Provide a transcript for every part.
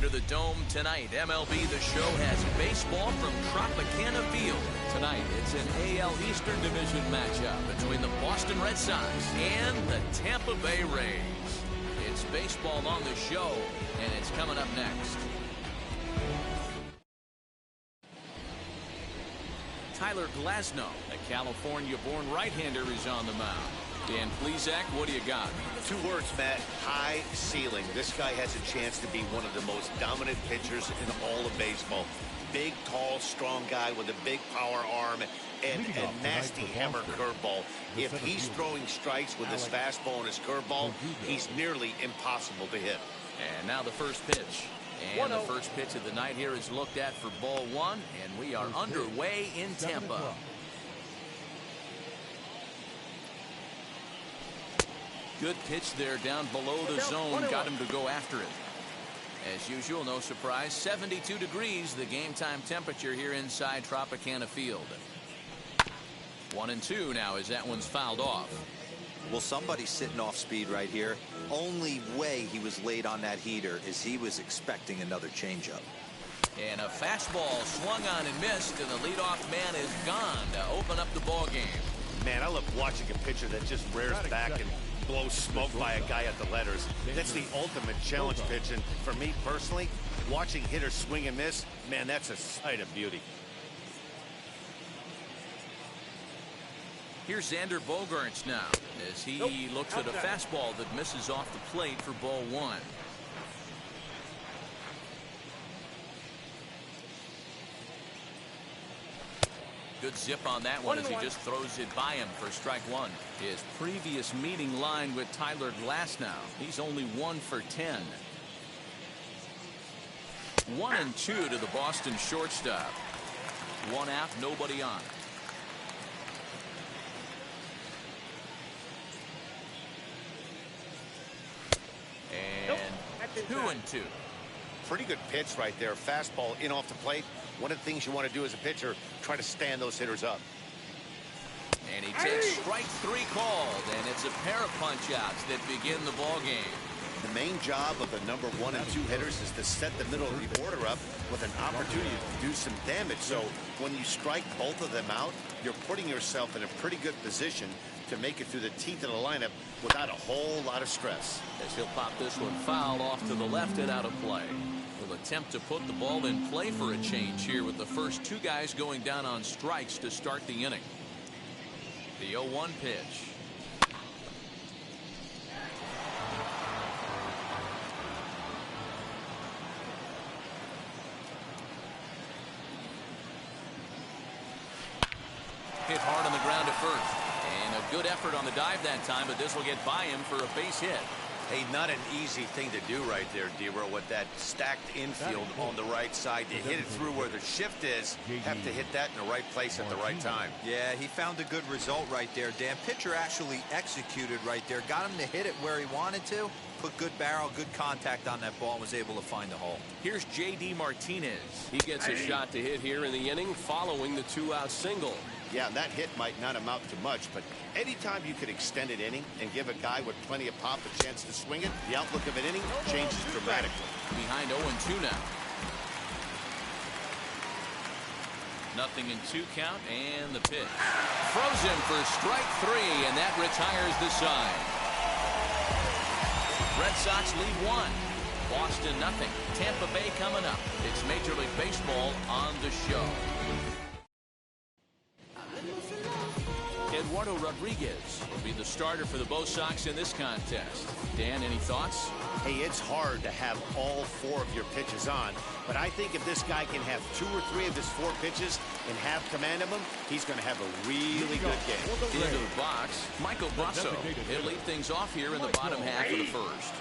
under the dome tonight. MLB The Show has baseball from Tropicana Field. Tonight, it's an AL Eastern Division matchup between the Boston Red Sox and the Tampa Bay Rays. It's baseball on the show, and it's coming up next. Tyler Glasnow, a California-born right-hander, is on the mound. Dan Plesac, what do you got? 2 words, Matt. High ceiling. This guy has a chance to be one of the most dominant pitchers in all of baseball. Big, tall, strong guy with a big power arm and a nasty hammer curveball. If he's throwing strikes with his fastball and his curveball, he's nearly impossible to hit. And now the first pitch. And the first pitch of the night here is looked at for ball 1, and we are underway in Tampa. Good pitch there down below the zone. Got him to go after it. As usual, no surprise, 72 degrees, the game time temperature here inside Tropicana Field. 1-2 now as that one's fouled off. Well, somebody's sitting off speed right here. Only way he was late on that heater is he was expecting another changeup. And a fastball swung on and missed, and the leadoff man is gone to open up the ball game. Man, I love watching a pitcher that just rears back and blows smoke by a guy at the letters. That's the ultimate challenge pitch, and for me personally, watching hitters swing and miss, man, that's a sight of beauty. Here's Xander Bogaerts now as he looks at a fastball that misses off the plate for ball 1. Good zip on that one as he just throws it by him for strike 1. His previous meeting line with Tyler Glasnow. He's only 1 for 10. 1-2 to the Boston shortstop. 1 out, nobody on. And 2-2. Pretty good pitch right there. Fastball in off the plate. One of the things you want to do as a pitcher, try to stand those hitters up. And he takes strike 3 called, and it's a pair of punch-outs that begin the ball game. The main job of the number 1 and 2 hitters is to set the middle of the order up with an opportunity to do some damage. So when you strike both of them out, you're putting yourself in a pretty good position to make it through the teeth of the lineup without a whole lot of stress. As he'll pop this one foul off to the left and out of play. He'll attempt to put the ball in play for a change here with the first 2 guys going down on strikes to start the inning. The 0-1 pitch. Hit hard on the ground at first. And a good effort on the dive that time, but this will get by him for a base hit. Hey, not an easy thing to do right there, D-Row, with that stacked infield on the right side. To hit it through where the shift is, have to hit that in the right place at the right time. Yeah, he found a good result right there, Dan. Pitcher actually executed right there. Got him to hit it where he wanted to. Put good barrel, good contact on that ball, and was able to find the hole. Here's J.D. Martinez. He gets a shot to hit here in the inning following the 2-out single. Yeah, that hit might not amount to much, but anytime you could extend an inning and give a guy with plenty of pop a chance to swing it, the outlook of an inning changes dramatically. Behind 0-2 now. Nothing in 2 count, and the pitch. Throws him for strike 3, and that retires the side. Red Sox lead 1. Boston nothing. Tampa Bay coming up. It's Major League Baseball on the show. Eduardo Rodriguez will be the starter for the Bo Sox in this contest. Dan, any thoughts? Hey, it's hard to have all 4 of your pitches on, but I think if this guy can have 2 or 3 of his 4 pitches and have command of them, he's going to have a really good game. Into the box, Michael Brasso. He'll lead things off here in the bottom half of the first.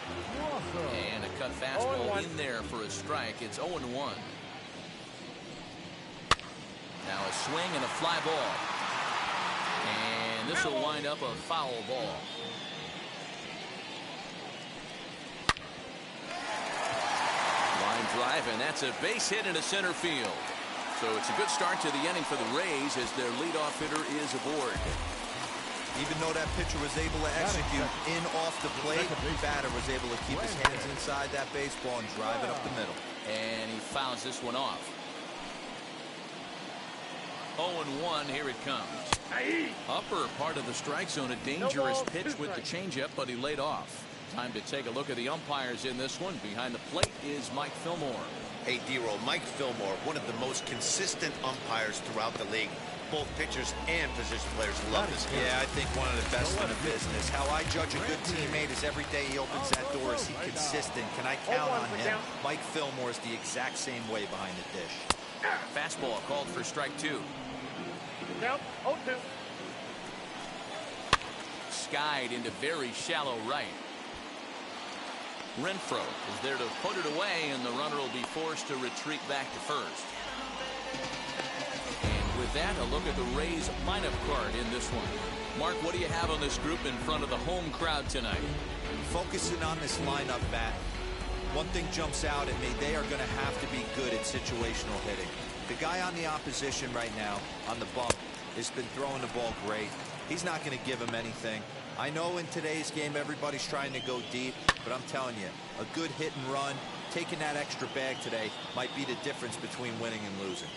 And a cut fastball in there for a strike. It's 0-1. Now a swing and a fly ball. And this will wind up a foul ball. Line drive, and that's a base hit into center field. So it's a good start to the inning for the Rays as their leadoff hitter is aboard. Even though that pitcher was able to execute in off the plate, the batter was able to keep his hands inside that baseball and drive it up the middle. And he fouls this one off. 0-1, here it comes. Upper part of the strike zone, a dangerous pitch with the changeup, but he laid off. Time to take a look at the umpires in this one. Behind the plate is Mike Fillmore. Hey, D-Roll, Mike Fillmore, one of the most consistent umpires throughout the league. Both pitchers and position players love this guy. Yeah, I think one of the best in the business. How I judge a good teammate is every day he opens that door. Is he consistent? Can I count on him? Mike Fillmore is the exact same way behind the dish. Fastball called for strike 2. Count 0-2. Skied into very shallow right. Renfroe is there to put it away, and the runner will be forced to retreat back to first. And with that, a look at the Rays lineup card in this one. Mark, what do you have on this group in front of the home crowd tonight? Focusing on this lineup, Matt. One thing jumps out at me. They are going to have to be good at situational hitting. The guy on the opposition right now on the bump has been throwing the ball great. He's not going to give him anything. I know in today's game everybody's trying to go deep, but I'm telling you, a good hit and run, taking that extra bag today might be the difference between winning and losing.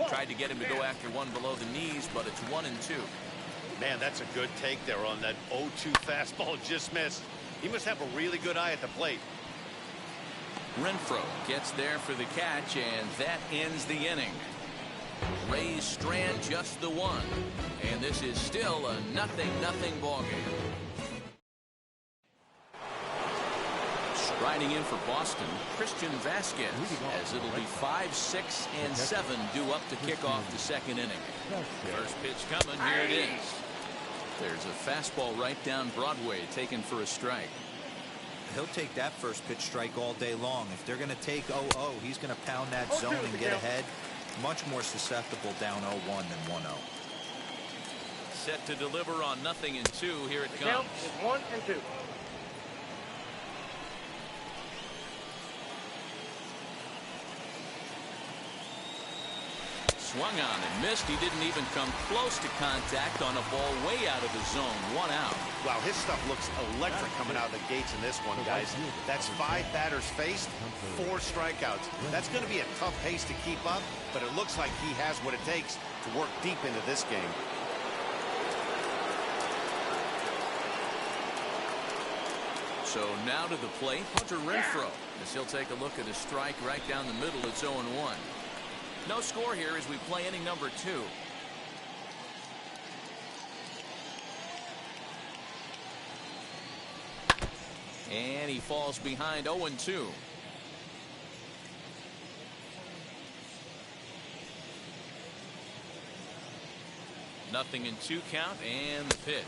Tried to get him to go after one below the knees, but it's 1-2. Man, that's a good take there on that 0-2 fastball. Just missed. He must have a really good eye at the plate. Renfroe gets there for the catch, and that ends the inning. Rays strand just the one, and this is still a 0-0 ball game. Striding in for Boston, Christian Vasquez, as it'll be 5, 6, and 7 due up to kick off the second inning. First pitch coming, here it is. There's a fastball right down Broadway, taken for a strike. He'll take that first pitch strike all day long. If they're going to take 0-0, he's going to pound that zone and get ahead. Much more susceptible down 0-1 than 1-0. Set to deliver on 0-2. Here it comes. Count is 1-2. Swung on and missed. He didn't even come close to contact on a ball way out of the zone. 1 out. Wow, his stuff looks electric coming out of the gates in this one, guys. That's 5 batters faced, 4 strikeouts. That's going to be a tough pace to keep up, but it looks like he has what it takes to work deep into this game. So now to the plate, Hunter Renfroe, as he'll take a look at a strike right down the middle. It's 0-1. No score here as we play inning number 2. And he falls behind 0-2. Nothing in 2 count, and the pitch.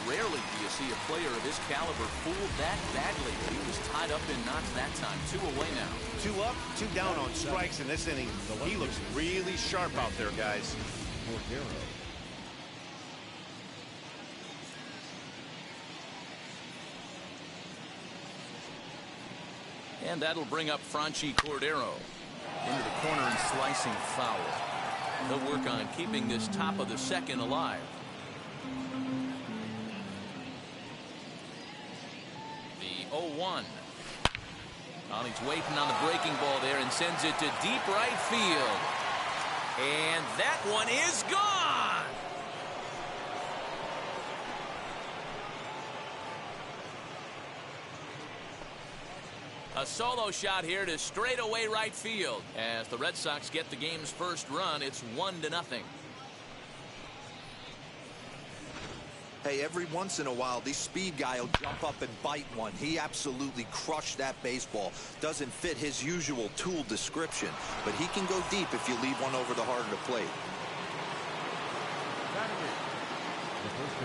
Rarely do you see a player of his caliber fooled that badly. He was tied up in knots that time. 2 away now. 2 up, 2 down on strikes in this inning. He looks really sharp out there, guys. And that'll bring up Franchi Cordero into the corner and slicing foul. They'll work on keeping this top of the second alive. The 0-1. He's waiting on the breaking ball there and sends it to deep right field. And that one is gone. A solo shot here to straightaway right field. As the Red Sox get the game's first run, it's 1-0. Hey, every once in a while, this speed guy will jump up and bite one. He absolutely crushed that baseball. Doesn't fit his usual tool description, but he can go deep if you leave one over the heart of the plate.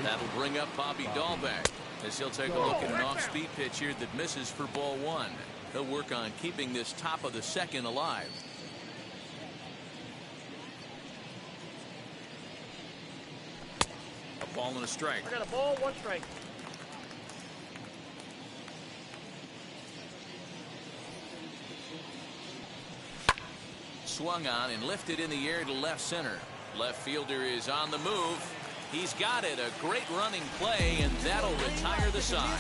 That'll bring up Bobby Dahlbeck, as he'll take a look at an off-speed pitch here that misses for ball 1. He'll work on keeping this top of the second alive. A ball and a strike. I got a ball, 1 strike. Swung on and lifted in the air to left center. Left fielder is on the move. He's got it. A great running play, and that'll retire the side.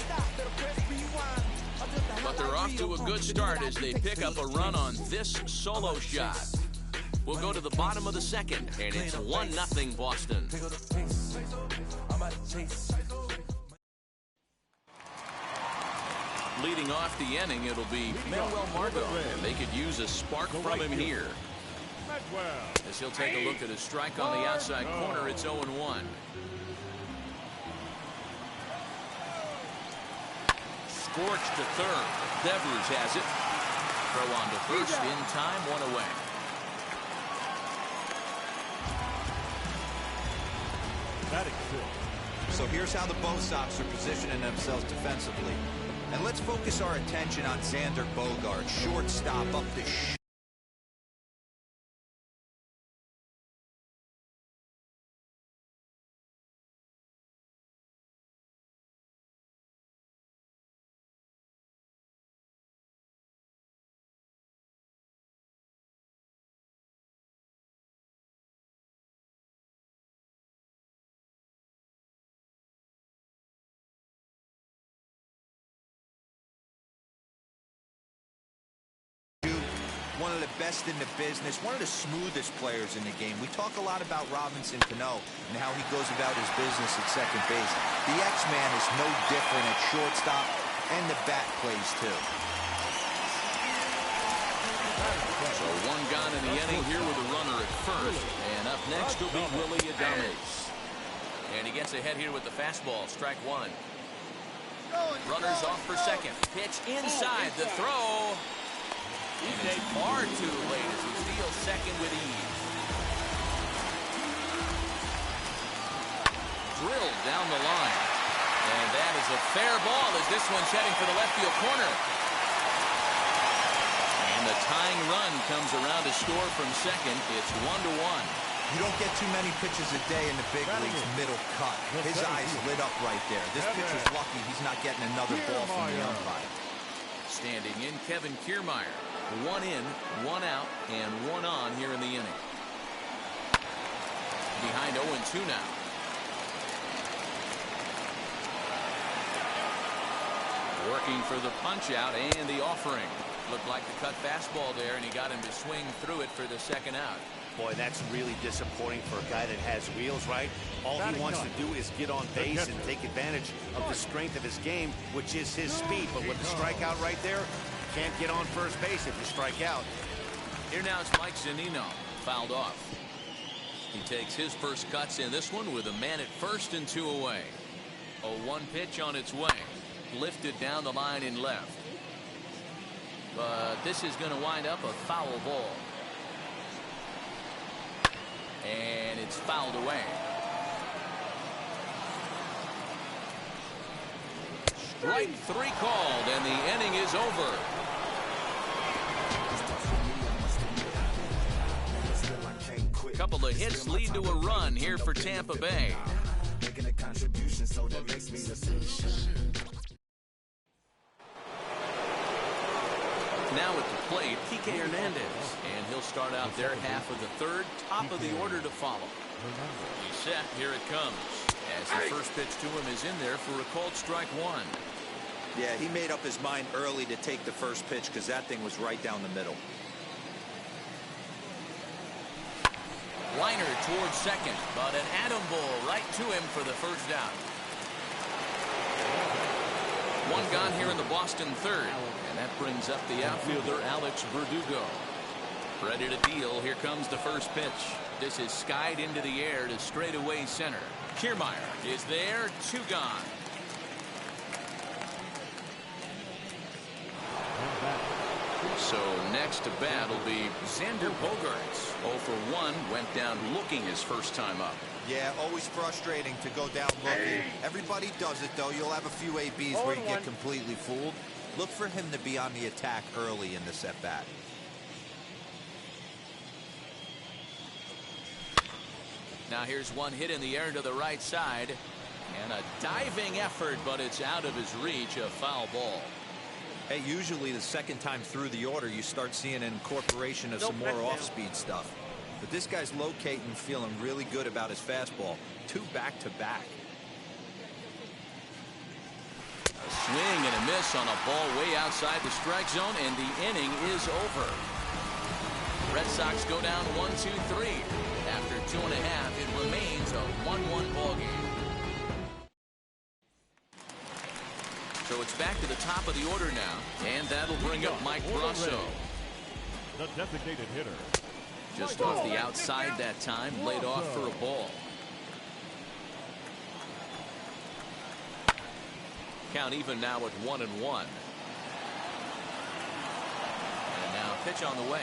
But they're off to a good start as they pick up a run on this solo shot. We'll go to the bottom of the second, and it's 1-0 Boston. Leading off the inning, it'll be Manuel Margot, and they could use a spark from him here. As he'll take a look at a strike on the outside corner, it's 0-1. Scorched to third. Devers has it. Throw on to first in time, 1 away. So here's how the Bo Sox are positioning themselves defensively. And let's focus our attention on Xander Bogaerts, shortstop up the one of the best in the business, one of the smoothest players in the game. We talk a lot about Robinson Cano and how he goes about his business at second base. The X-Man is no different at shortstop, and the bat plays too. So 1 gone in the inning here with a runner at first. And up next will be Willie Adames. And he gets ahead here with the fastball, strike 1. Runners off for second. Pitch inside the throw. And it's far too late as he steals second with ease. Drilled down the line. And that is a fair ball as this one's heading for the left field corner. And the tying run comes around to score from second. It's 1-1. You don't get too many pitches a day in the big leagues middle cut. His eyes lit up right there. This pitcher's lucky he's not getting another ball from the umpire. Standing in, Kevin Kiermaier. 1 in, 1 out, and 1 on here in the inning. Behind 0-2 now. Working for the punch out and the offering. Looked like the cut fastball there, and he got him to swing through it for the second out. Boy, that's really disappointing for a guy that has wheels, right? All he wants to do is get on base and take advantage of the strength of his game, which is his speed. But with the strikeout right there, can't get on first base if you strike out. Here now is Mike Zunino, fouled off. He takes his first cuts in this one with a man at first and 2 away. A 1 pitch on its way. Lifted down the line in left. But this is going to wind up a foul ball. And it's fouled away. Strike 3 called, and the inning is over. A couple of hits lead to a run here for Tampa Bay. Now at the plate, Kike Hernandez, and he'll start out their half of the third, top of the order to follow. He's set, here it comes, as the first pitch to him is in there for a called strike 1. Yeah, he made up his mind early to take the first pitch because that thing was right down the middle. Liner towards second, but an atom ball right to him for the first out. 1 gone here in the Boston third, and that brings up the outfielder Alex Verdugo. Ready to deal. Here comes the first pitch. This is skied into the air to straightaway center. Kiermaier is there. 2 gone. So next to bat will be Xander Bogaerts. 0 for 1, went down looking his first time up. Yeah, always frustrating to go down looking. Everybody does it, though. You'll have a few ABs where you get completely fooled. Look for him to be on the attack early in this at-bat. Now here's one hit in the air to the right side. And a diving effort, but it's out of his reach. A foul ball. Hey, usually the second time through the order, you start seeing an incorporation of some more off-speed stuff. But this guy's locating, feeling really good about his fastball. 2 back-to-back. A swing and a miss on a ball way outside the strike zone, and the inning is over. Red Sox go down 1-2-3. After 2.5, it remains a 1-1 ball game. So it's back to the top of the order now, and that'll bring up Mike Brasso. The designated hitter. Just off the outside that time, laid off for a ball. Count even now at 1-1. And now pitch on the way.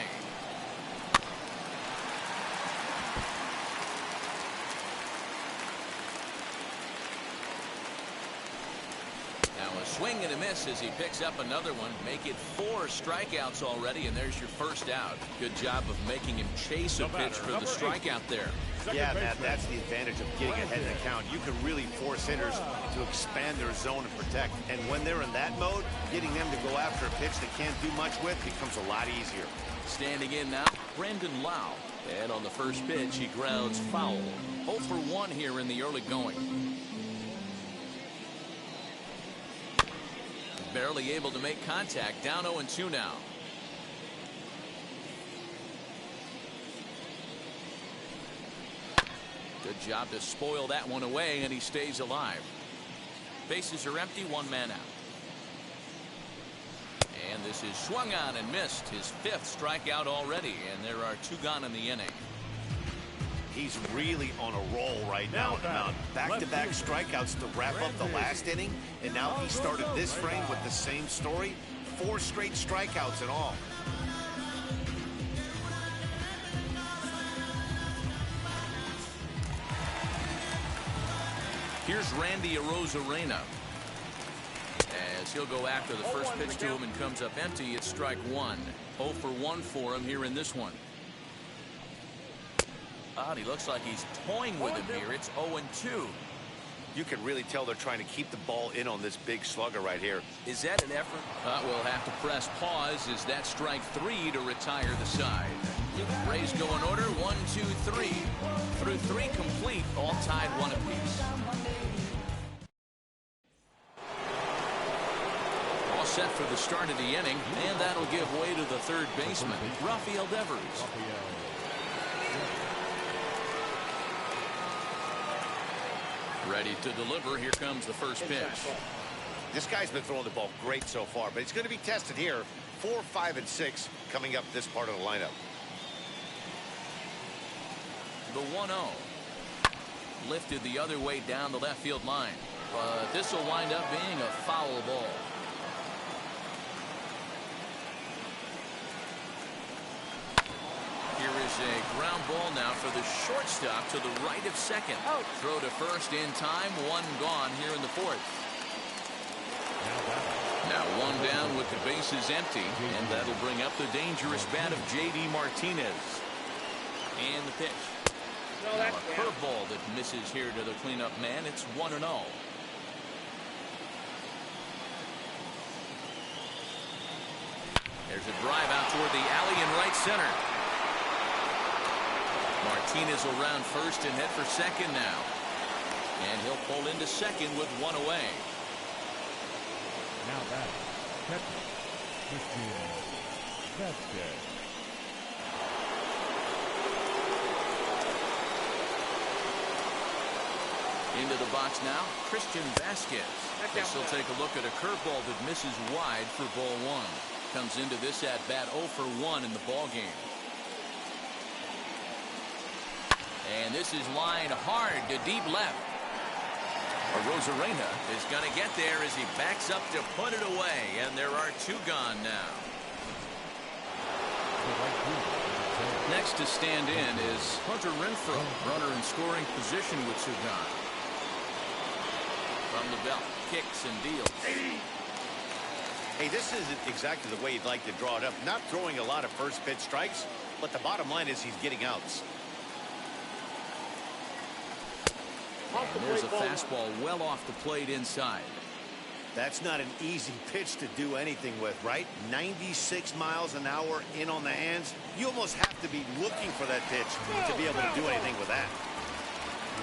Now a swing and a miss as he picks up another one. Make it 4 strikeouts already, and there's your first out. Good job of making him chase a pitch for the strikeout there. Yeah, Matt, that's the advantage of getting ahead in the count. You can really force hitters to expand their zone and protect. And when they're in that mode, getting them to go after a pitch they can't do much with becomes a lot easier. Standing in now, Brendan Lau. And on the first pitch, he grounds foul. 0 for 1 here in the early going. Barely able to make contact. Down 0-2 now. Good job to spoil that one away, and he stays alive. Bases are empty, 1 man out. And this is swung on and missed. His 5th strikeout already, and there are 2 gone in the inning. He's really on a roll right now at the mound. Back-to-back strikeouts to wrap up the last inning, and now he started this frame with the same story. 4 straight strikeouts in all. Here's Randy Arozarena. As he'll go after the first pitch to him and comes up empty, it's strike 1. 0 for 1 for him here in this one. He looks like he's toying with him here. It's 0-2. You can really tell they're trying to keep the ball in on this big slugger right here. Is that an effort? We'll have to press pause. Is that strike 3 to retire the side? Rays go in order. 1, 2, 3. Through 3 complete, all tied 1 apiece. All set for the start of the inning, and that'll give way to the third baseman, Rafael Devers. Ready to deliver. Here comes the first pitch. This guy's been throwing the ball great so far, but he's going to be tested here. 4, 5, and 6 coming up this part of the lineup. The 1-0. Lifted the other way down the left field line. But this will wind up being a foul ball. Here is a ground ball now for the shortstop to the right of second. Throw to first in time. 1 gone here in the 4th. Now 1 down with the bases empty, and that'll bring up the dangerous bat of J.D. Martinez. And the pitch. Now a curveball that misses here to the cleanup man. It's 1-0. There's a drive out toward the alley in right center. Martinez will round first and head for second now. And he'll pull into second with 1 away. Now back, catcher, Christian Vasquez. Into the box now, Christian Vasquez. This will take a look at a curveball that misses wide for ball 1. Comes into this at bat 0 for 1 in the ball game. And this is lined hard to deep left. Arozarena is going to get there as he backs up to put it away, and there are 2 gone now. Next to stand in is Hunter Renfroe, runner in scoring position with 2 gone. From the belt, kicks and deals. Hey, this isn't exactly the way you'd like to draw it up. Not throwing a lot of first pitch strikes, but the bottom line is he's getting outs. And there's a fastball well off the plate inside. That's not an easy pitch to do anything with, right? 96 miles an hour in on the hands. You almost have to be looking for that pitch to be able to do anything with that.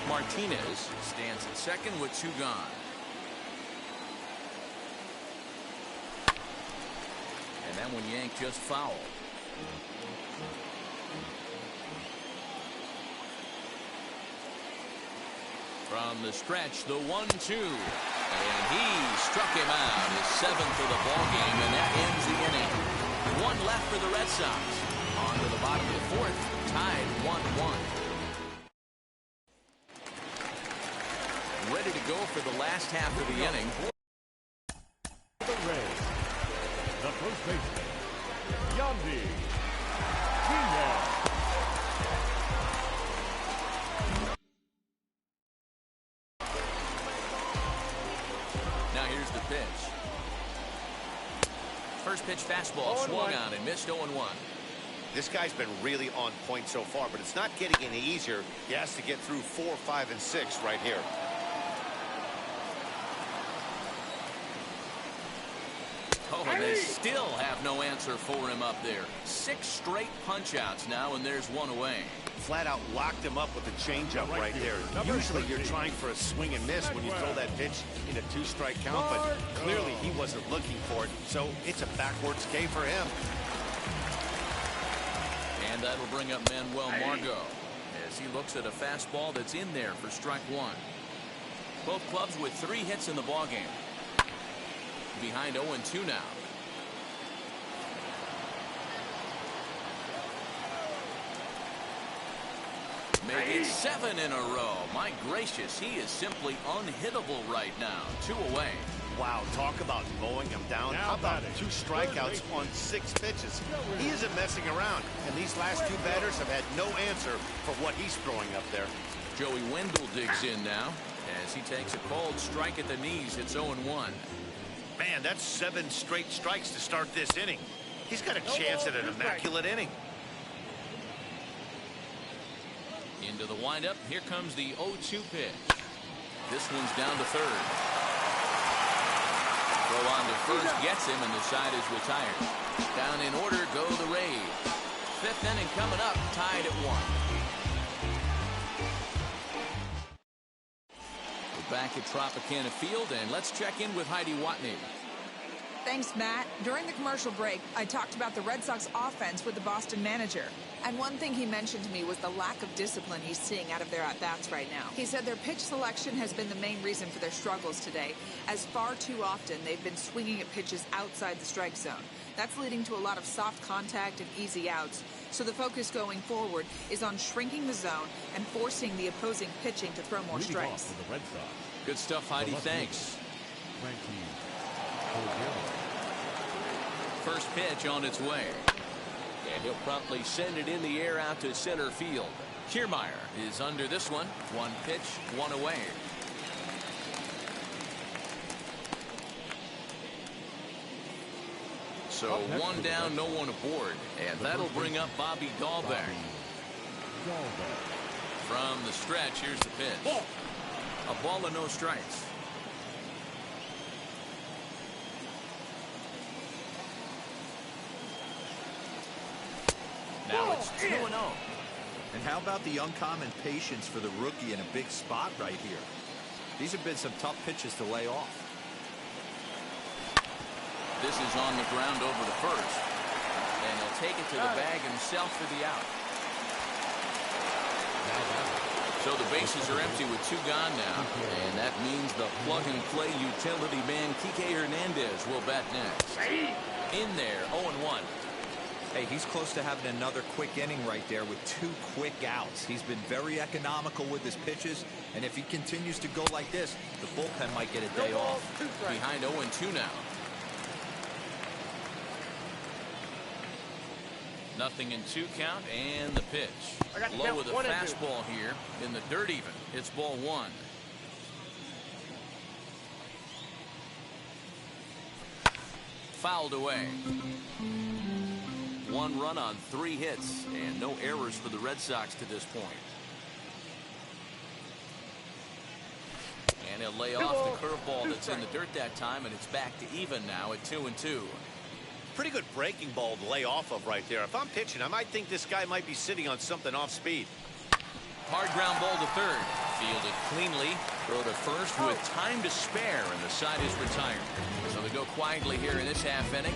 Martinez stands at second with 2 gone. And that one yanked just foul. From the stretch, the 1-2. And he struck him out, his 7th of the ball game, and that ends the inning. One left for the Red Sox. On to the bottom of the 4th, tied 1-1. Ready to go for the last half of the inning. The Rays, the first baseman, Yandy Diaz. Now here's the pitch. First pitch fastball swung on and missed 0-1. This guy's been really on point so far, but it's not getting any easier. He has to get through 4, 5, and 6 right here. Oh, and they still have no answer for him up there. 6 straight punch-outs now, and there's one away. Flat out locked him up with a changeup right there. Usually you're trying for a swing and miss when you throw that pitch in a 2-strike count, but clearly he wasn't looking for it, so it's a backwards K for him. And that'll bring up Manuel Margot as he looks at a fastball that's in there for strike 1. Both clubs with 3 hits in the ballgame. Behind 0-2 now. Make it 7 in a row. My gracious, he is simply unhittable right now. 2 away. Wow, talk about mowing him down. Now How about batting. 2 strikeouts on 6 pitches? He isn't messing around, and these last 2 batters have had no answer for what he's throwing up there. Joey Wendell digs in now as he takes a cold strike at the knees. It's 0-1. Man, that's 7 straight strikes to start this inning. He's got a chance at an immaculate inning. Into the windup. Here comes the 0-2 pitch. This one's down to third. Throw on to first gets him, and the side is retired. Down in order go the Rays. 5th inning coming up, tied at 1. We're back at Tropicana Field, and let's check in with Heidi Watney. Thanks, Matt. During the commercial break, I talked about the Red Sox offense with the Boston manager. And one thing he mentioned to me was the lack of discipline he's seeing out of their at-bats right now. He said their pitch selection has been the main reason for their struggles today, as far too often they've been swinging at pitches outside the strike zone. That's leading to a lot of soft contact and easy outs. So the focus going forward is on shrinking the zone and forcing the opposing pitching to throw more Leading off strikes. for the Red Sox, Good stuff, Heidi. Thanks. Frankie Cordero. First pitch on its way. And he'll promptly send it in the air out to center field. Kiermaier is under this one. 1 pitch, 1 away. So 1 down, no one aboard. And that'll bring up Bobby Dahlbeck. From the stretch, here's the pitch. A ball and no strikes. Now it's 2-0. And how about the uncommon patience for the rookie in a big spot right here? These have been some tough pitches to lay off. This is on the ground over the first. And he'll take it to the bag himself for the out. So the bases are empty with 2 gone now. And that means the plug-and-play utility man, Kike Hernandez, will bat next. In there, 0-1. Hey, he's close to having another quick inning right there with 2 quick outs. He's been very economical with his pitches, and if he continues to go like this, the bullpen might get a day off. Behind 0-2 now. Nothing in 2 count, and the pitch. Low with a fastball here in the dirt even. It's ball 1. Fouled away. 1 run on 3 hits and no errors for the Red Sox to this point. And he'll lay off the curveball that's in the dirt that time, and it's back to even now at 2-2. Pretty good breaking ball to lay off of right there. If I'm pitching, I might think this guy might be sitting on something off speed. Hard ground ball to third. Fielded cleanly. Throw to first with time to spare, and the side is retired. So they go quietly here in this half inning.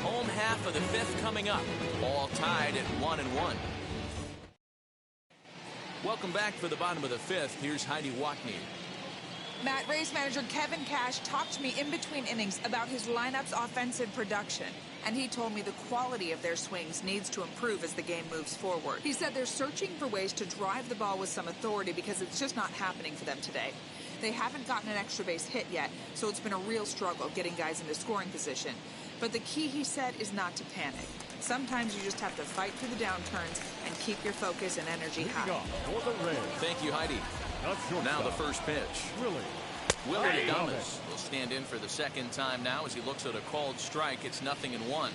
Home half of the fifth coming up. All tied at 1-1. Welcome back for the bottom of the fifth. Here's Heidi Watney. Matt, Rays manager Kevin Cash talked to me in between innings about his lineup's offensive production. And he told me the quality of their swings needs to improve as the game moves forward. He said they're searching for ways to drive the ball with some authority because it's just not happening for them today. They haven't gotten an extra base hit yet, so it's been a real struggle getting guys into scoring position. But the key, he said, is not to panic. Sometimes you just have to fight through the downturns and keep your focus and energy high. Thank you, Heidi. Now the first pitch. Willie Adames will stand in for the second time now as he looks at a called strike. It's 0-1.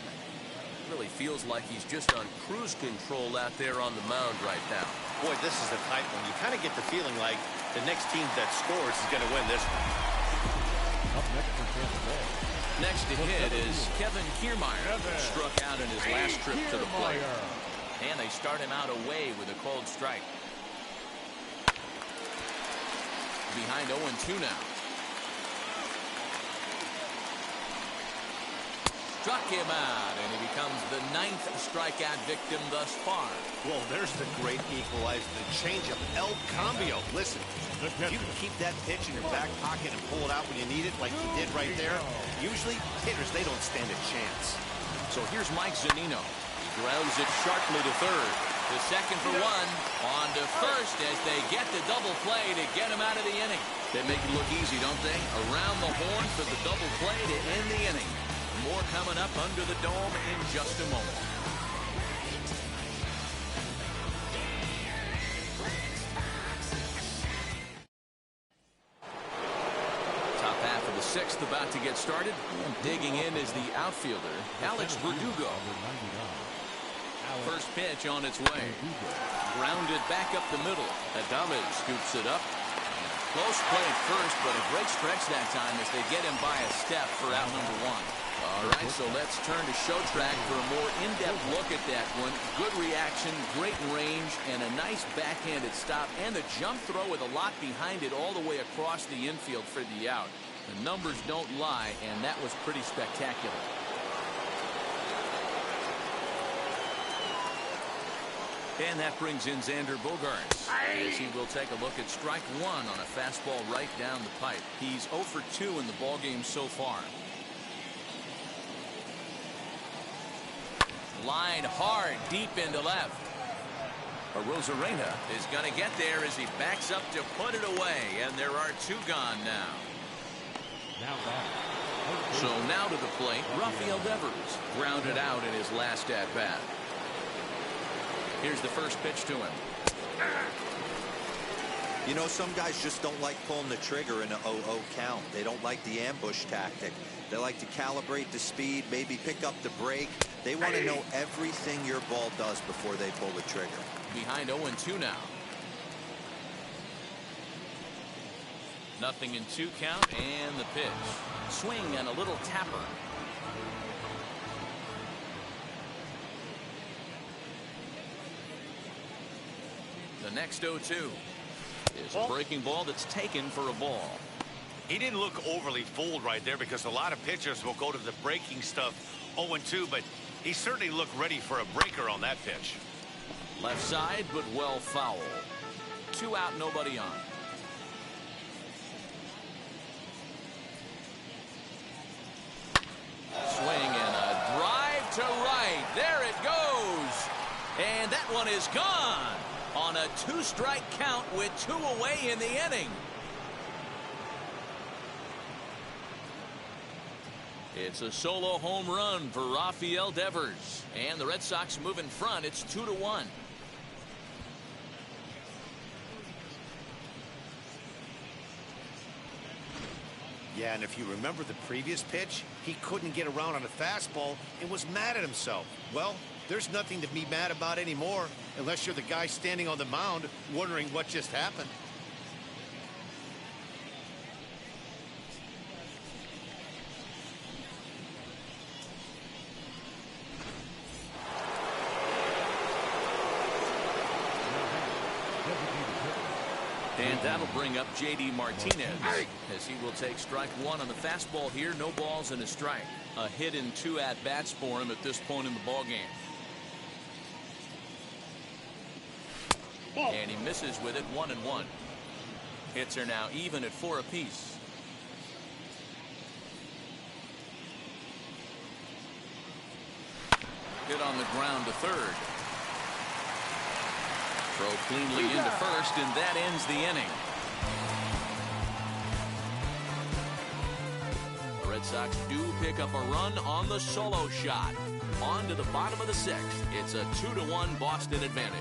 Really feels like he's just on cruise control out there on the mound right now. Boy, this is the type one. You kind of get the feeling like the next team that scores is going to win this one. Up next for Tampa Bay. Next to hit is Kevin Kiermaier. Struck out in his last trip to the plate. And they start him out away with a called strike. Behind 0-2 now. Struck him out, and he becomes the 9th strikeout victim thus far. Well, there's the great equalizer, the changeup, El Cambio. Listen, if you can keep that pitch in your back pocket and pull it out when you need it, like he did right there, usually hitters, they don't stand a chance. So here's Mike Zunino. He grounds it sharply to third. The second for one. On to first as they get the double play to get him out of the inning. They make it look easy, don't they? Around the horn for the double play to end the inning. More coming up under the dome in just a moment. Top half of the sixth about to get started. And digging in is the outfielder, Alex Verdugo. First pitch on its way. Grounded back up the middle. Adames scoops it up. Close play at first, but a great stretch that time as they get him by a step for out number one. All right, so let's turn to show track for a more in-depth look at that one. Good reaction, great range, and a nice backhanded stop, and a jump throw with a lot behind it all the way across the infield for the out. The numbers don't lie, and that was pretty spectacular. And that brings in Xander Bogaerts as he will take a look at strike one on a fastball right down the pipe. He's 0 for 2 in the ballgame so far. Line hard deep into left. Arozarena is going to get there as he backs up to put it away, and there are 2 gone now. So now to the plate, Rafael Devers grounded out in his last at bat. Here's the first pitch to him. You know, some guys just don't like pulling the trigger in an 0-0 count. They don't like the ambush tactic. They like to calibrate the speed, maybe pick up the break. They want to know everything your ball does before they pull the trigger. Behind 0-2 now. 0-2 count, and the pitch. Swing and a little tapper. The next 0-2 is a breaking ball that's taken for a ball. He didn't look overly fooled right there because a lot of pitchers will go to the breaking stuff 0-2, but he certainly looked ready for a breaker on that pitch. Left side, but well foul. 2 out, nobody on. Swing and a drive to right. There it goes. And that one is gone on a 2-strike count with 2 away in the inning. It's a solo home run for Rafael Devers. And the Red Sox move in front. It's 2-1. Yeah, and if you remember the previous pitch, he couldn't get around on a fastball and was mad at himself. Well, there's nothing to be mad about anymore unless you're the guy standing on the mound wondering what just happened. And that'll bring up J.D. Martinez as he will take strike one on the fastball here. No balls and a strike. A hit in 2 at-bats for him at this point in the ball game. And he misses with it. 1-1. Hits are now even at 4 apiece. Hit on the ground to third. Throw cleanly into first, and that ends the inning. The Red Sox do pick up a run on the solo shot. On to the bottom of the 6th. It's a 2-1 Boston advantage.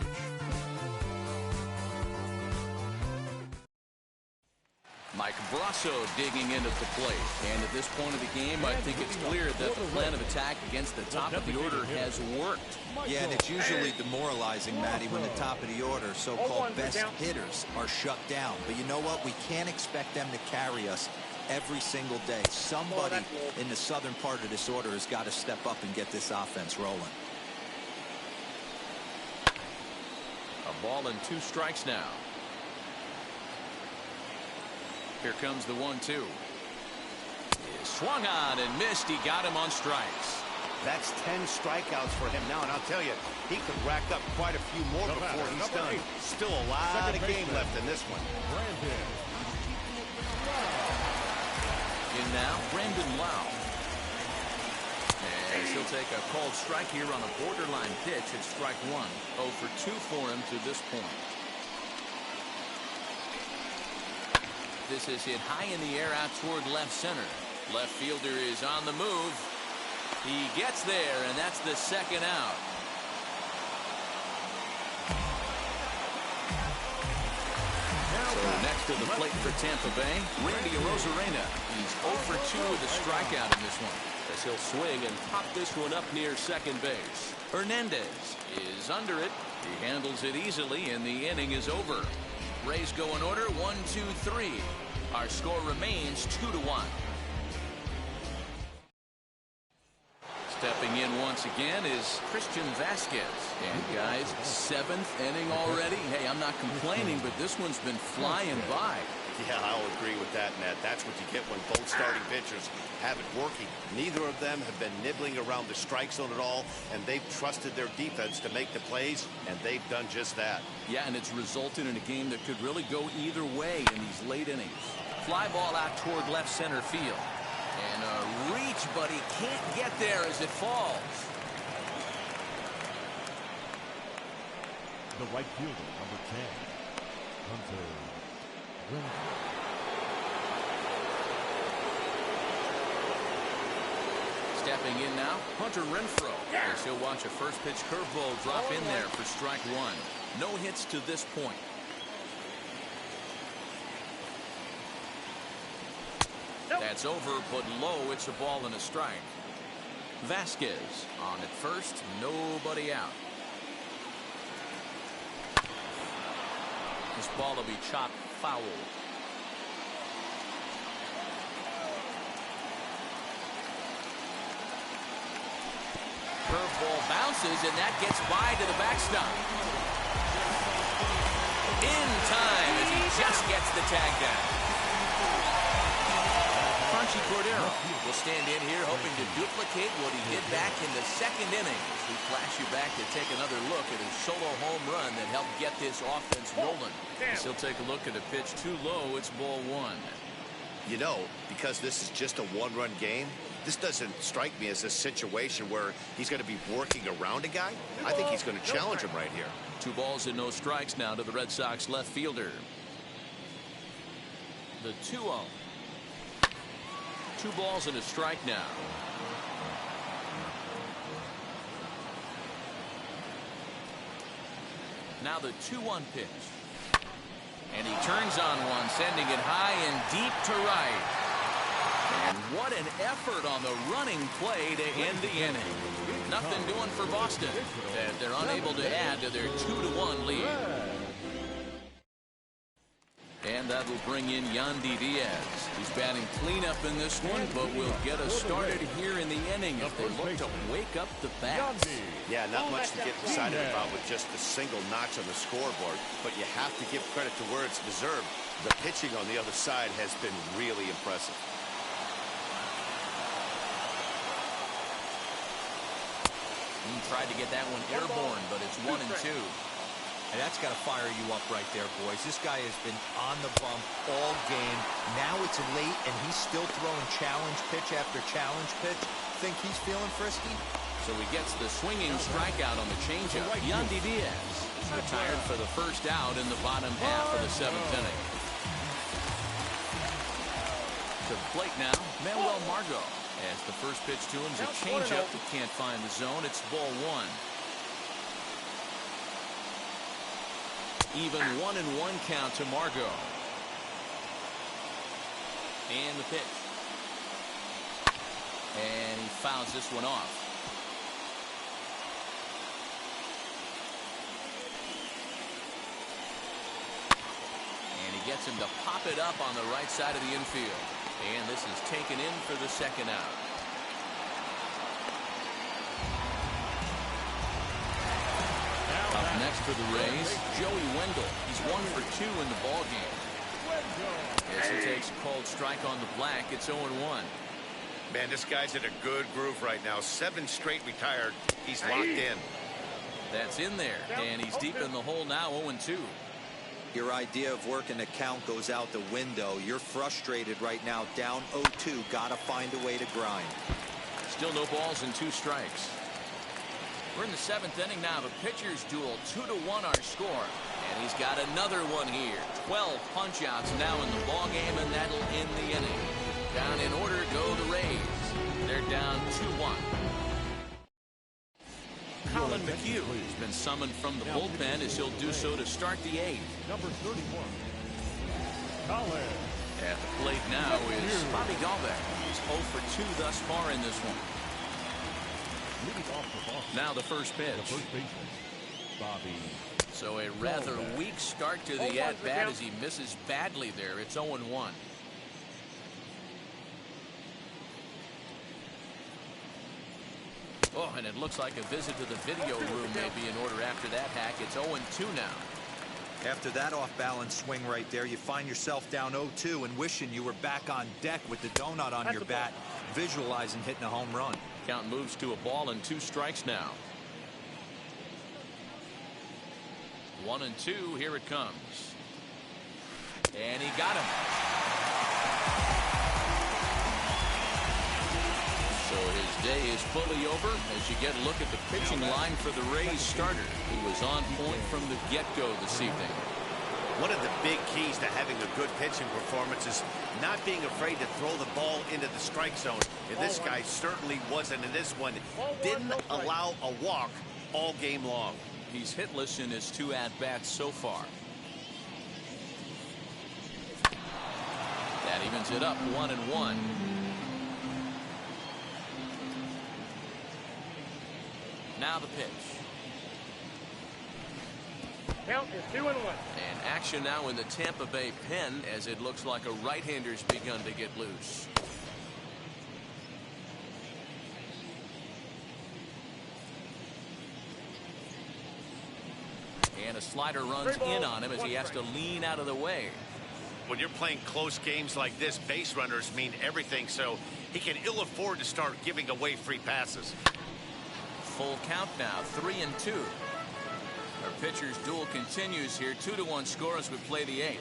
Mike Brasso digging into the plate. And at this point of the game, I think it's clear that the plan of attack against the top of the order has worked. Yeah, and it's usually demoralizing, Matty, when the top of the order, so-called best hitters, are shut down. But you know what? We can't expect them to carry us every single day. Somebody in the southern part of this order has got to step up and get this offense rolling. A ball and 2 strikes now. Here comes the 1-2. Swung on and missed. He got him on strikes. That's 10 strikeouts for him now, and I'll tell you, he could rack up quite a few more before he's done. Still a lot of game left in this one. In now, Brandon Lau. And he'll take a called strike here on a borderline pitch at strike 1. 0 for 2 for him to this point. This is hit high in the air out toward left center. Left fielder is on the move. He gets there, and that's the 2nd out. So next to the plate for Tampa Bay, Randy Arozarena. He's 0 for 2 with a strikeout in this one, as he'll swing and pop this one up near second base. Hernandez is under it. He handles it easily, and the inning is over. Rays go in order, 1, 2, 3. Our score remains 2-1. Stepping in once again is Christian Vasquez. And guys, 7th inning already. Hey, I'm not complaining, but this one's been flying by. Yeah, I'll agree with that, Matt. That's what you get when both starting pitchers have it working. Neither of them have been nibbling around the strike zone at all, and they've trusted their defense to make the plays, and they've done just that. Yeah, and it's resulted in a game that could really go either way in these late innings. Fly ball out toward left center field. And a reach, but he can't get there as it falls. The right fielder, number 10, Hunter Renfroe. Stepping in now, Hunter Renfroe. As he'll watch a first pitch curveball drop in there for strike 1. No hits to this point. That's over, but low. It's a ball and a strike. Vasquez on at first. Nobody out. This ball will be chopped foul. Curveball bounces, and that gets by to the backstop. In time as he just gets the tag down. Crunchy Cordero will stand in here hoping to duplicate what he did back in the 2nd inning. We flash you back to take another look at his solo home run that helped get this offense rolling. As he'll take a look at a pitch too low. It's ball 1. You know, because this is just a 1-run game, this doesn't strike me as a situation where he's going to be working around a guy. I think he's going to challenge him right here. 2 balls and no strikes now to the Red Sox left fielder. The 2-0. 2 balls and a strike now. Now the 2-1 pitch. And he turns on one, sending it high and deep to right. And what an effort on the running play to end the inning. Nothing doing for Boston, and they're unable to add to their 2-1 lead. And that will bring in Yandy Diaz. He's batting cleanup in this one, but we'll get us started here in the inning if they look to wake up the bats. Yeah, not much to get excited about with just a single notch on the scoreboard, but you have to give credit to where it's deserved. The pitching on the other side has been really impressive. He tried to get that one airborne, but it's 1-2. And that's got to fire you up right there, boys. This guy has been on the bump all game. Now it's late, and he's still throwing challenge pitch after challenge pitch. Think he's feeling frisky? So he gets the swinging strikeout on the changeup. Yandy Diaz retired for the first out in the bottom half of the 7th inning. To the plate now, Manuel Margot. As the first pitch to him is a changeup that can't find the zone. It's ball 1. Even 1-1 count to Margot. And the pitch. And he fouls this one off. And he gets him to pop it up on the right side of the infield. And this is taken in for the second out. Up next for the Rays, Joey Wendell. He's 1 for 2 in the ball game. As he takes a called strike on the black, it's 0-1. Man, this guy's in a good groove right now. 7 straight retired. He's locked in. That's in there, and he's deep in the hole now, 0-2. Your idea of working the count goes out the window. You're frustrated right now, down 0-2. Got to find a way to grind. Still no balls and 2 strikes. We're in the 7th inning now. The pitchers duel, 2-1 our score. And he's got another one here. 12 punch-outs now in the ball game, and that'll end the inning. Down in order go the Rays. They're down 2-1. Colin McHugh has been summoned from the bullpen as he'll do so to start the 8th. Number 31, Colin. At the plate now is Bobby Dalbec. He's 0 for 2 thus far in this one. Now the first pitch. The first baseman, Bobby. So a rather weak start to the at-bat as he misses badly there. It's 0-1. Oh, and it looks like a visit to the video room may be in order after that hack. It's 0-2 now. After that off-balance swing right there, you find yourself down 0-2 and wishing you were back on deck with the donut on your bat, visualizing hitting a home run. Count moves to a ball and 2 strikes now. 1-2. Here it comes. And he got him. So his day is fully over as you get a look at the pitching line for the Rays starter, who was on point from the get-go this evening. One of the big keys to having a good pitching performance is not being afraid to throw the ball into the strike zone. And this guy certainly wasn't in this one. Didn't allow a walk all game long. He's hitless in his 2 at-bats so far. That evens it up 1-1. Now the pitch. Count is 2-1. And action now in the Tampa Bay pen as it looks like a right-hander's begun to get loose. And a slider runs in on him as he has to lean out of the way. When you're playing close games like this, base runners mean everything, so he can ill afford to start giving away free passes. Full count now, 3-2. Our pitcher's duel continues here. 2-1 score as we play the 8th.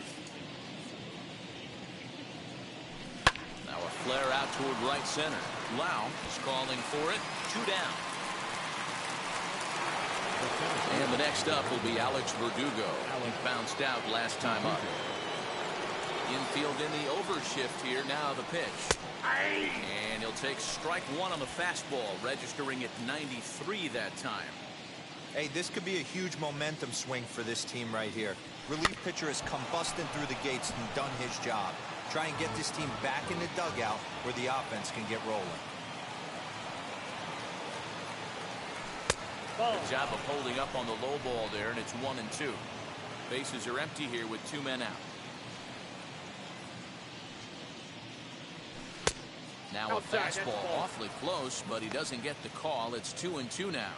Now a flare out toward right center. Lau is calling for it. 2 down. And the next up will be Alex Verdugo. He bounced out last time up. Infield in the overshift here. Now the pitch. And he'll take strike 1 on the fastball, registering at 93 that time. Hey, this could be a huge momentum swing for this team right here. Relief pitcher has come busting through the gates and done his job. Try and get this team back in the dugout where the offense can get rolling. Good job of holding up on the low ball there, and it's 1-2. Bases are empty here with 2 men out. Now a fastball awfully close, but he doesn't get the call. It's 2-2 now.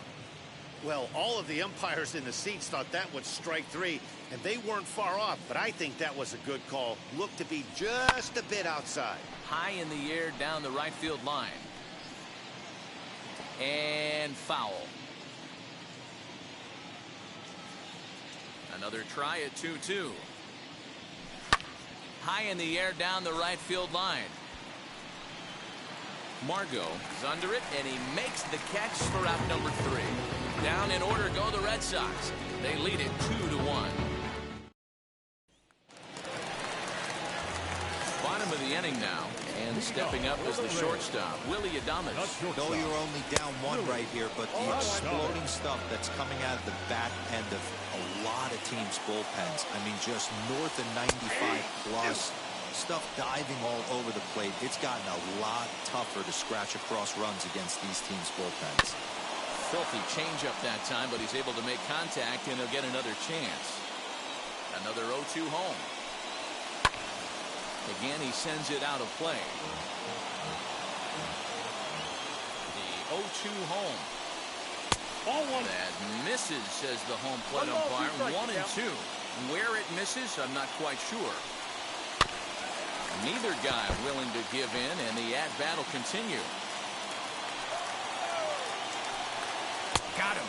Well, all of the umpires in the seats thought that was strike three, and they weren't far off, but I think that was a good call. Looked to be just a bit outside. High in the air down the right field line. And foul. Another try at 2-2. High in the air down the right field line. Margot is under it, and he makes the catch for out number 3. Down in order go the Red Sox. They lead it 2-1. Bottom of the inning now, and stepping up is the shortstop, Willie Adames. Though you're only down 1 right here, but the exploding stuff that's coming out of the back end of a lot of teams' bullpens. I mean, just north of 95 plus. Stuff diving all over the plate. It's gotten a lot tougher to scratch across runs against these teams' bullpens. Filthy changeup that time, but he's able to make contact, and he'll get another chance. Another 0-2 home. Again, he sends it out of play. The 0-2 home. That misses, says the home plate umpire. 1-2. Where it misses, I'm not quite sure. Neither guy willing to give in, and the at-bat will continue. Got him.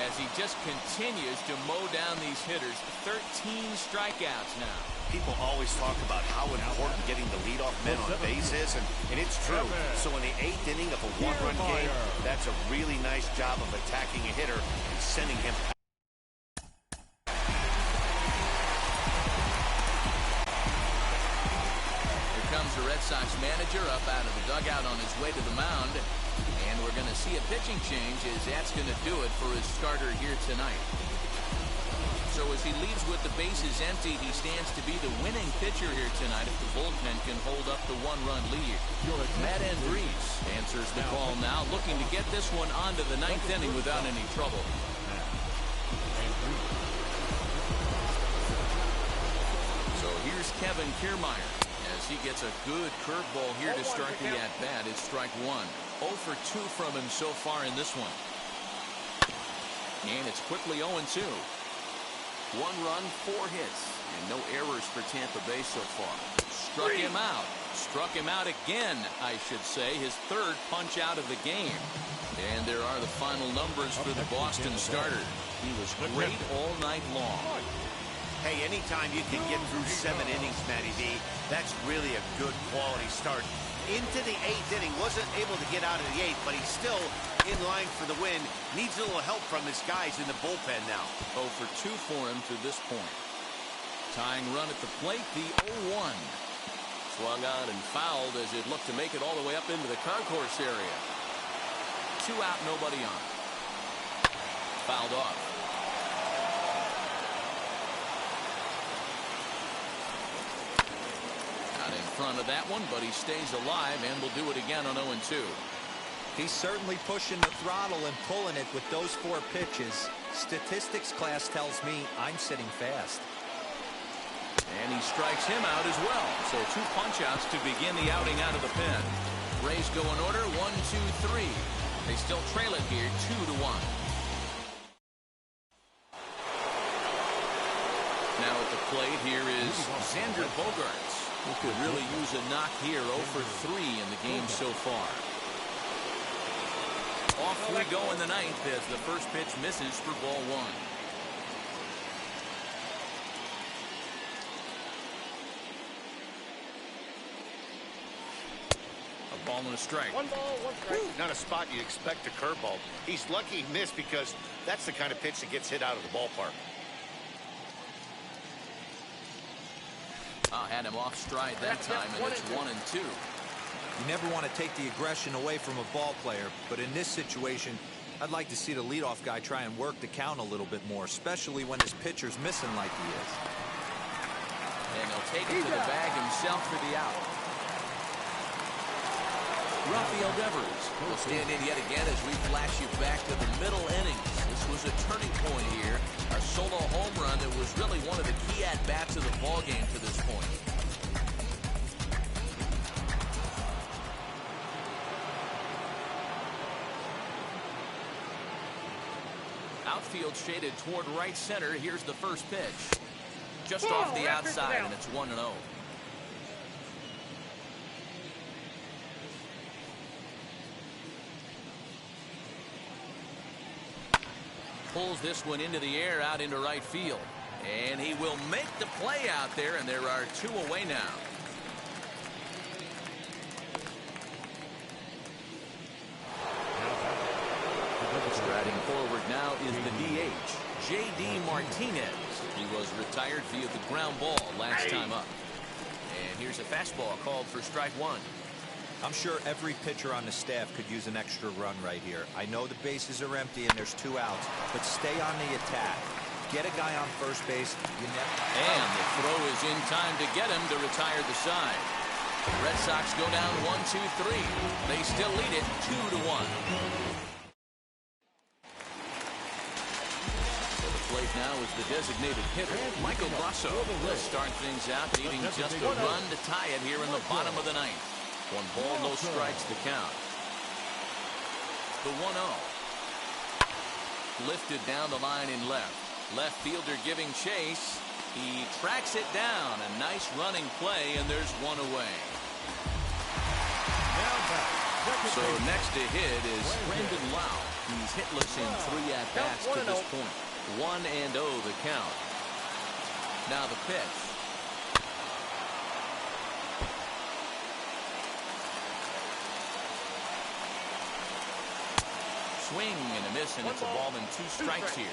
As he just continues to mow down these hitters. 13 strikeouts now. People always talk about how important getting the leadoff man on base is, and it's true. So in the 8th inning of a 1-run game, that's a really nice job of attacking a hitter and sending him. The Red Sox manager up out of the dugout on his way to the mound, and we're going to see a pitching change, as that's going to do it for his starter here tonight. So as he leaves with the bases empty, he stands to be the winning pitcher here tonight if the bullpen can hold up the 1-run lead. Matt Andriese answers the call now, looking to get this one onto the 9th inning without any trouble. So here's Kevin Kiermaier. As he gets a good curveball here to start the at-bat. It's strike 1. 0 for 2 from him so far in this one. And it's quickly 0-2. 1 run, 4 hits, and no errors for Tampa Bay so far. Struck him out. Struck him out again, I should say. His 3rd punch out of the game. And there are the final numbers for the Boston starter. He was great all night long. Hey, anytime you can get through 7 innings, Matty D, that's really a good quality start. Into the 8th inning, wasn't able to get out of the 8th, but he's still in line for the win. Needs a little help from his guys in the bullpen now. 0 for 2 for him to this point. Tying run at the plate, the 0-1. Swung on and fouled as it looked to make it all the way up into the concourse area. 2 out, nobody on. Fouled off. In front of that one, but he stays alive and will do it again on 0-2. He's certainly pushing the throttle and pulling it with those 4 pitches. Statistics class tells me I'm sitting fast. And he strikes him out as well. So 2 punch-outs to begin the outing out of the pen. Rays go in order, 1, 2, 3. They still trail it here, 2-1. Now at the plate, here is Xander Bogaerts. Who could really use a knock here. 0 for 3 in the game so far. Off we go in the 9th as the first pitch misses for ball 1. A ball and a strike. 1 ball, 1 strike. Not a spot you expect a curveball. He's lucky he missed because that's the kind of pitch that gets hit out of the ballpark. Had him off stride that time, and it's 1-2. You never want to take the aggression away from a ball player, but in this situation, I'd like to see the leadoff guy try and work the count a little bit more, especially when his pitcher's missing like he is. And he'll take it to the bag himself for the out. Rafael Devers will stand in yet again as we flash you back to the middle innings. This was a turning point here. A solo home run that was really one of the key at-bats of the ballgame to this point. Outfield shaded toward right center. Here's the first pitch. Just off the outside, and it's 1-0. Pulls this one into the air out into right field. And he will make the play out there, and there are 2 away now. Striding forward now is the DH, J.D. Martinez. He was retired via the ground ball last time up. And here's a fastball called for strike 1. I'm sure every pitcher on the staff could use an extra run right here. I know the bases are empty and there's 2 outs, but stay on the attack. Get a guy on first base. And the throw is in time to get him to retire the side. Red Sox go down 1-2-3. They still lead it 2-1. Plate now is the designated hitter, Michael Brasso. Will start things out, needing just a run to tie it here in the bottom of the 9th. 1 ball, no strikes to count. The 1-0. Lifted down the line in left. Left fielder giving chase. He tracks it down. A nice running play, and there's 1 away. So next to hit is Brandon Lau. He's hitless in 3 at-bats to this point. 1-0 the count. Now the pitch. Swing and a miss, and it's a ball and 2 strikes here.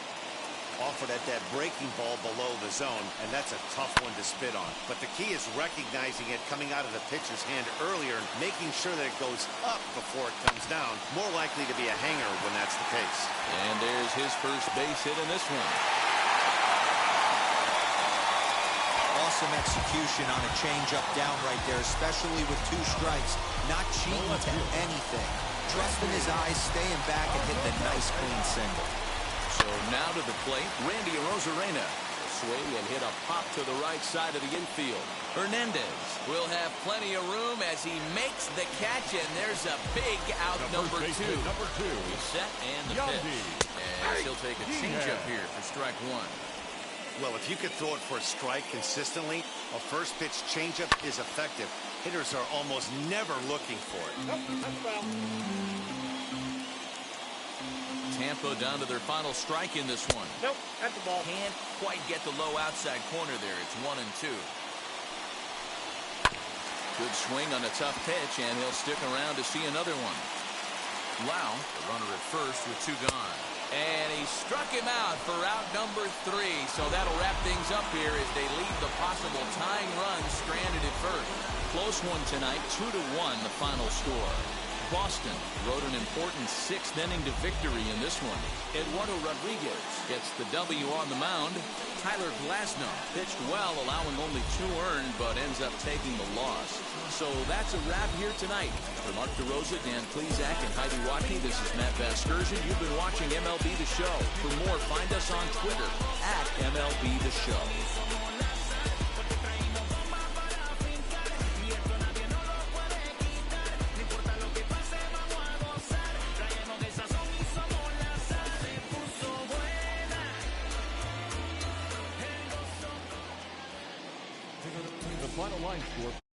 Offered at that breaking ball below the zone, and that's a tough one to spit on. But the key is recognizing it coming out of the pitcher's hand earlier and making sure that it goes up before it comes down. More likely to be a hanger when that's the case. And there's his first base hit in this one. Awesome execution on a changeup down right there, especially with 2 strikes. Not cheating to anything. Trusting his eyes, staying back, and hitting a nice clean single. So now to the plate, Randy Arozarena. Swing and hit a pop to the right side of the infield. Hernandez will have plenty of room as he makes the catch, and there's a big out number 2. He's set and the pitch. And he'll take a changeup here for strike 1. Well, if you could throw it for a strike consistently, a first pitch changeup is effective. Hitters are almost never looking for it. Tampa down to their final strike in this one. Nope, that's the ball. Can't quite get the low outside corner there. It's 1-2. Good swing on a tough pitch, and he'll stick around to see another one. Lau, the runner at first with 2 gone. And he struck him out for out number 3. So that'll wrap things up here as they leave the possible tying run stranded at first. Close one tonight, 2-1 the final score. Boston rode an important 6th inning to victory in this one. Eduardo Rodriguez gets the W on the mound. Tyler Glasnow pitched well, allowing only 2 earned, but ends up taking the loss. So that's a wrap here tonight. For Mark DeRosa, Dan Plezak, and Heidi Watney, this is Matt Vasgersian. You've been watching MLB The Show. For more, find us on Twitter at MLB The Show. The final line score.